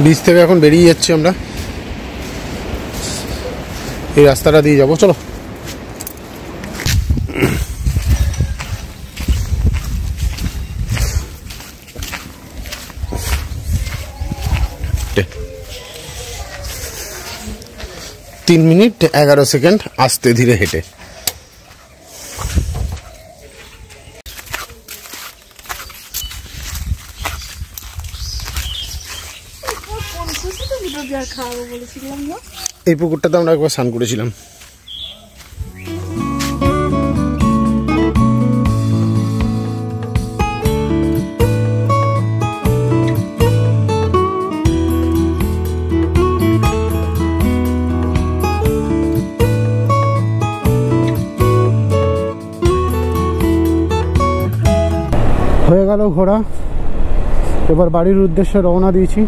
बीच থেকে এখন বেরিয়ে যাচ্ছি আমরা এই রাস্তাটা দিয়ে যাব চলো तीन मिनट 11 सेकेंड आस्ते धीरे हेঁটে এই পুকুরটাতে আমরা একবার স্নান করেছিলাম হয়ে গেল ঘোরা এবার বাড়ির উদ্দেশ্যে রওনা দিয়েছি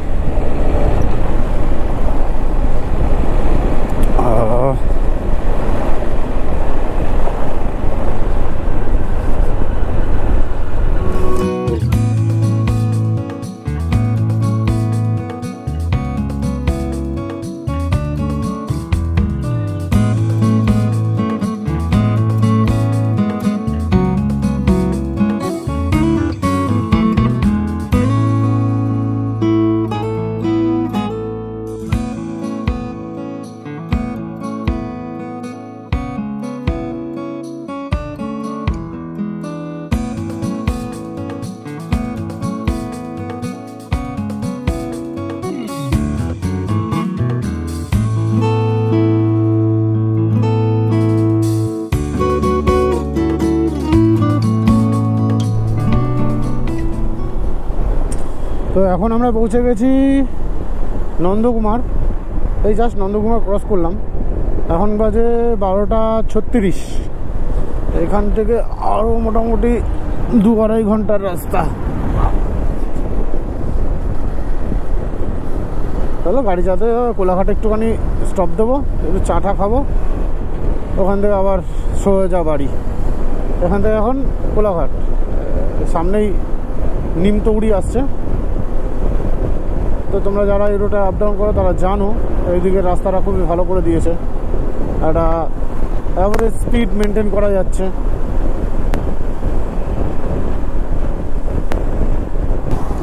তো এখন আমরা পৌঁছে গেছি নন্দকুমার এই জাস্ট নন্দকুমার ক্রস করলাম এখন বাজে 12:36 এখান থেকে আরও মোটামুটি 2-2.5 ঘন্টার রাস্তা চলো গাড়ি যাতে কোলাঘাটে একটুখানি স্টপ দেবো একটু চাটা খাবো ওখান থেকে আবার সোজা বাড়ি এখান থেকে এখন কোলাঘাট সামনেই নিমতৌড়ি আসছে তো তোমরা যারা এই রোডে আপ ডাউন করো তারা জানো এইদিকে রাস্তাটা খুবই ভালো করে দিয়েছে একটা অ্যাভারেজ স্পিড মেনটেন করা যাচ্ছে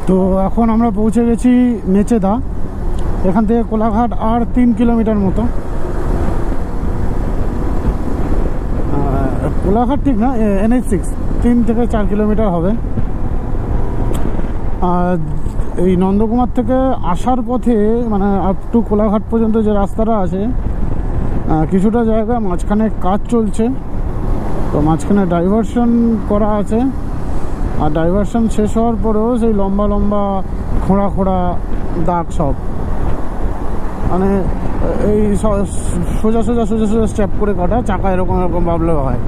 তো এখন আমরা পৌঁছে গেছি মেচেদা এখান থেকে কোলাঘাট আর 3 কিলোমিটার মতো কোলাঘাট ঠিক না NH6 3 থেকে 4 কিলোমিটার হবে আর এই নন্দকুমার থেকে আসার পথে মানে আপ টু কোলাঘাট পর্যন্ত যে রাস্তাটা আছে কিছুটা জায়গায় মাঝখানে কাজ চলছে তো মাঝখানে ডাইভারশন করা আছে আর ডাইভারশন শেষ হওয়ার পরেও সেই লম্বা লম্বা খোঁড়া খোঁড়া দাগ সব মানে এই সোজা সোজা সোজা সোজা স্টেপ করে কাটা চাকা এরকম এরকম ভাবলে হয়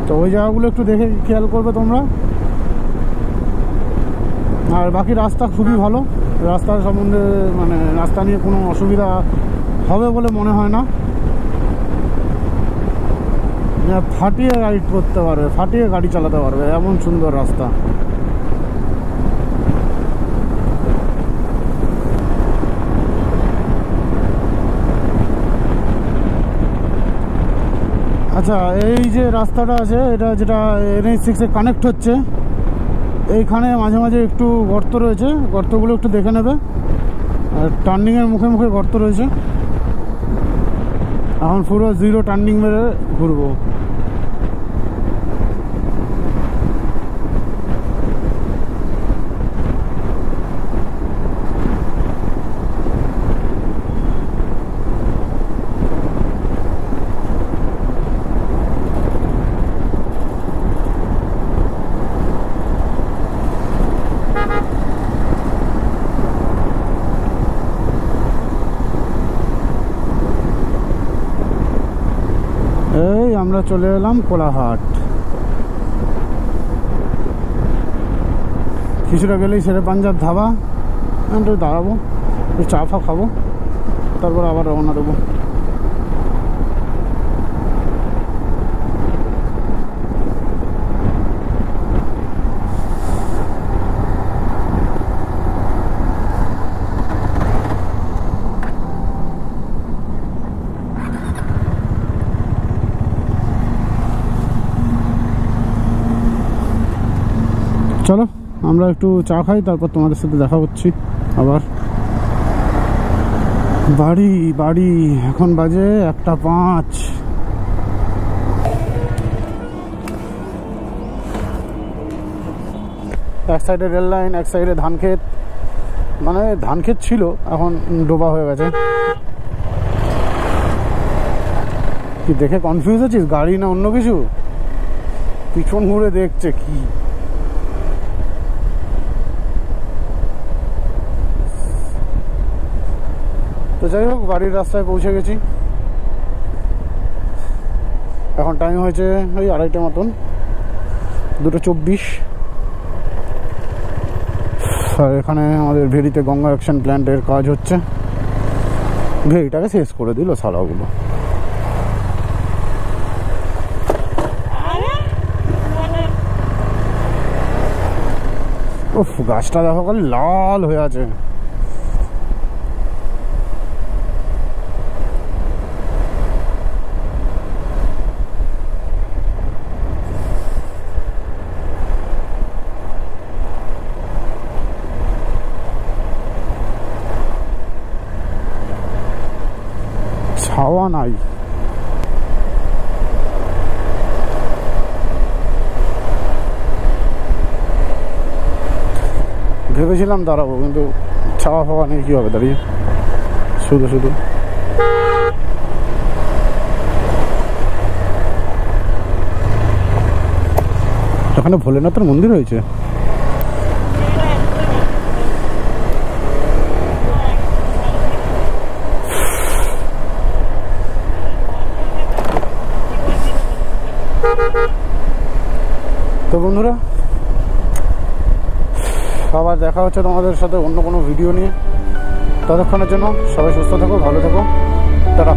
তো ওই জায়গাগুলো একটু দেখে খেয়াল করবে তোমরা আর বাকি রাস্তা খুবই ভালো রাস্তার সম্বন্ধে মানে রাস্তা নিয়ে কোনো অসুবিধা হবে বলে মনে হয় না ফাটিয়ে রাইড করতে পারবে ফাটিয়ে গাড়ি চালাতে পারবে এমন সুন্দর রাস্তা আচ্ছা এই যে রাস্তাটা আছে এটা যেটা NH6 এ কানেক্ট হচ্ছে এইখানে মাঝে মাঝে একটু গর্ত রয়েছে গর্তগুলো একটু দেখে নেবে আর টার্নিংয়ের মুখে মুখে গর্ত রয়েছে এখন পুরো জিরো টার্নিং মেরে ঘুরবো আমরা চলে এলাম কোলাঘাট। কিছুটা গেলেই শেরে পাঞ্জাব ধাবা, একটু দাঁড়াবো, একটু চা ফা খাবো, তারপর আবার রওনা দেবো। চলো আমরা একটু চা খাই, তারপর তোমাদের সাথে দেখা করছি আবার। বাড়ি বাড়ি এখন বাজে 1:05। এক সাইডে রেল লাইন, এক সাইডে ধান ক্ষেত, মানে ধান ক্ষেত ছিল, এখন ডোবা হয়ে গেছে। কি দেখে কনফিউজ আছিস, গাড়ি না অন্য কিছু? পিছন ঘুরে দেখছে কি। তো যাই হোক, বাড়ির রাস্তায় পৌঁছে গেছি। এখন টাইম হয়েছে ওই 2:30 মতন, 2:24। আর এখানে আমাদের ভেরিতে গঙ্গা অ্যাকশন প্ল্যান্টের কাজ হচ্ছে। ভেরিটাকে শেষ করে দিল সালাগুলো। উফ, গাছটা দেখো খালি লাল হয়ে আছে। ছাওয়া নাই। ভেবেছিলাম দাঁড়াবো, কিন্তু ছাওয়া ফাওয়া নেই, কি হবে দাঁড়িয়ে শুধু শুধু। এখানে ভোলেনাথের মন্দির হয়েছে। তো বন্ধুরা, আবার দেখা হচ্ছে তোমাদের সাথে অন্য কোনো ভিডিও নিয়ে। ততক্ষণের জন্য সবাই সুস্থ থাকো, ভালো থাকো, টাটা।